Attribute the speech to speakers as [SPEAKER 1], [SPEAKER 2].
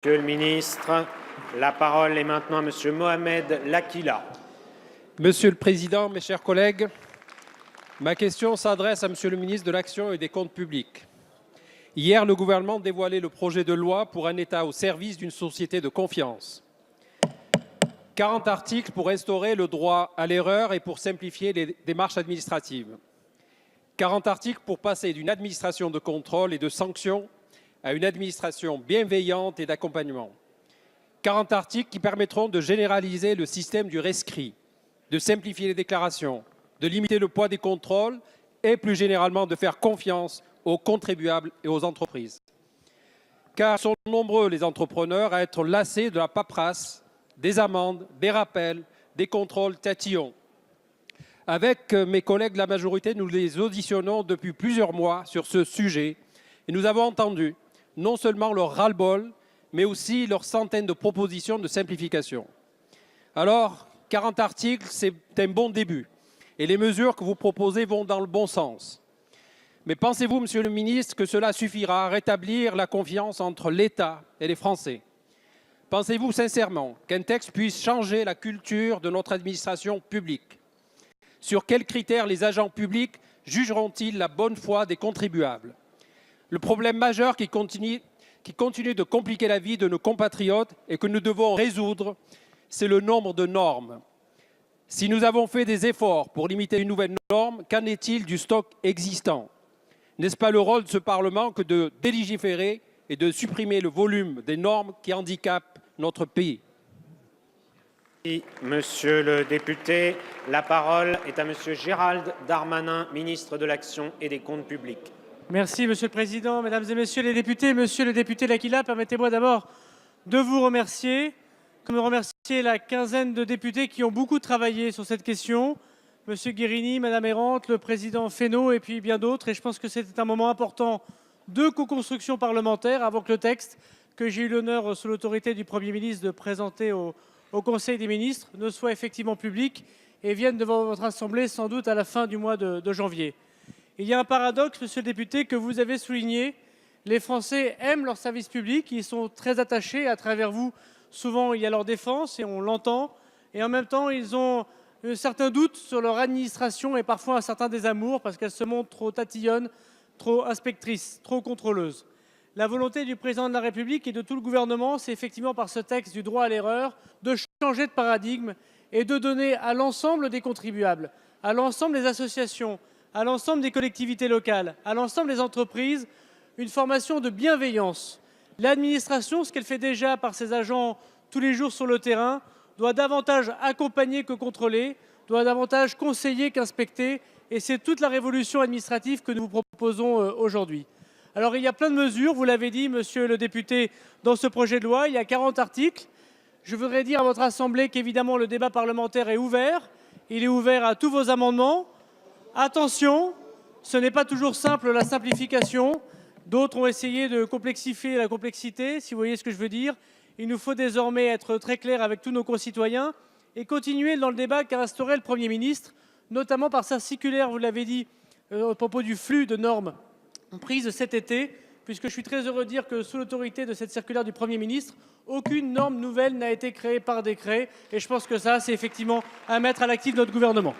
[SPEAKER 1] Monsieur le ministre, la parole est maintenant à Monsieur Mohamed Lakila.
[SPEAKER 2] Monsieur le Président, mes chers collègues, ma question s'adresse à Monsieur le ministre de l'Action et des Comptes publics. Hier, le gouvernement dévoilait le projet de loi pour un État au service d'une société de confiance. 40 articles pour instaurer le droit à l'erreur et pour simplifier les démarches administratives. 40 articles pour passer d'une administration de contrôle et de sanction à une administration bienveillante et d'accompagnement. 40 articles qui permettront de généraliser le système du rescrit, de simplifier les déclarations, de limiter le poids des contrôles et plus généralement de faire confiance aux contribuables et aux entreprises. Car sont nombreux les entrepreneurs à être lassés de la paperasse, des amendes, des rappels, des contrôles tatillons. Avec mes collègues de la majorité, nous les auditionnons depuis plusieurs mois sur ce sujet et nous avons entendu non seulement leur ras-le-bol, mais aussi leurs centaines de propositions de simplification. Alors, 40 articles, c'est un bon début et les mesures que vous proposez vont dans le bon sens. Mais pensez-vous, Monsieur le ministre, que cela suffira à rétablir la confiance entre l'État et les Français? Pensez-vous sincèrement qu'un texte puisse changer la culture de notre administration publique? Sur quels critères les agents publics jugeront-ils la bonne foi des contribuables? Le problème majeur qui continue de compliquer la vie de nos compatriotes et que nous devons résoudre, c'est le nombre de normes. Si nous avons fait des efforts pour limiter une nouvelle norme, qu'en est-il du stock existant? N'est-ce pas le rôle de ce Parlement que de délégiférer et de supprimer le volume des normes qui handicapent notre pays?
[SPEAKER 1] Monsieur le député, la parole est à Monsieur Gérald Darmanin, ministre de l'Action et des Comptes publics.
[SPEAKER 3] Merci Monsieur le Président, Mesdames et Messieurs les députés. Monsieur le député Lakila, permettez-moi d'abord de vous remercier, comme remercier la quinzaine de députés qui ont beaucoup travaillé sur cette question. Monsieur Guérini, Madame Errante, le président Fesneau et puis bien d'autres. Et je pense que c'était un moment important de co-construction parlementaire avant que le texte que j'ai eu l'honneur, sous l'autorité du Premier ministre, de présenter au Conseil des ministres ne soit effectivement public et vienne devant votre Assemblée sans doute à la fin du mois de janvier. Il y a un paradoxe, Monsieur le député, que vous avez souligné. Les Français aiment leur service public, ils sont très attachés à travers vous. Souvent, il y a leur défense et on l'entend. Et en même temps, ils ont un certain doute sur leur administration et parfois un certain désamour parce qu'elle se montre trop tatillonne, trop inspectrice, trop contrôleuse. La volonté du président de la République et de tout le gouvernement, c'est effectivement par ce texte du droit à l'erreur de changer de paradigme et de donner à l'ensemble des contribuables, à l'ensemble des associations, à l'ensemble des collectivités locales, à l'ensemble des entreprises, une formation de bienveillance. L'administration, ce qu'elle fait déjà par ses agents tous les jours sur le terrain, doit davantage accompagner que contrôler, doit davantage conseiller qu'inspecter, et c'est toute la révolution administrative que nous vous proposons aujourd'hui. Alors il y a plein de mesures, vous l'avez dit, Monsieur le député, dans ce projet de loi, il y a 40 articles. Je voudrais dire à votre Assemblée qu'évidemment le débat parlementaire est ouvert, il est ouvert à tous vos amendements. Attention, ce n'est pas toujours simple la simplification. D'autres ont essayé de complexifier la complexité, si vous voyez ce que je veux dire. Il nous faut désormais être très clairs avec tous nos concitoyens et continuer dans le débat qu'a instauré le Premier ministre, notamment par sa circulaire, vous l'avez dit, à propos du flux de normes prises cet été, puisque je suis très heureux de dire que sous l'autorité de cette circulaire du Premier ministre, aucune norme nouvelle n'a été créée par décret. Et je pense que ça, c'est effectivement à mettre à l'actif de notre gouvernement.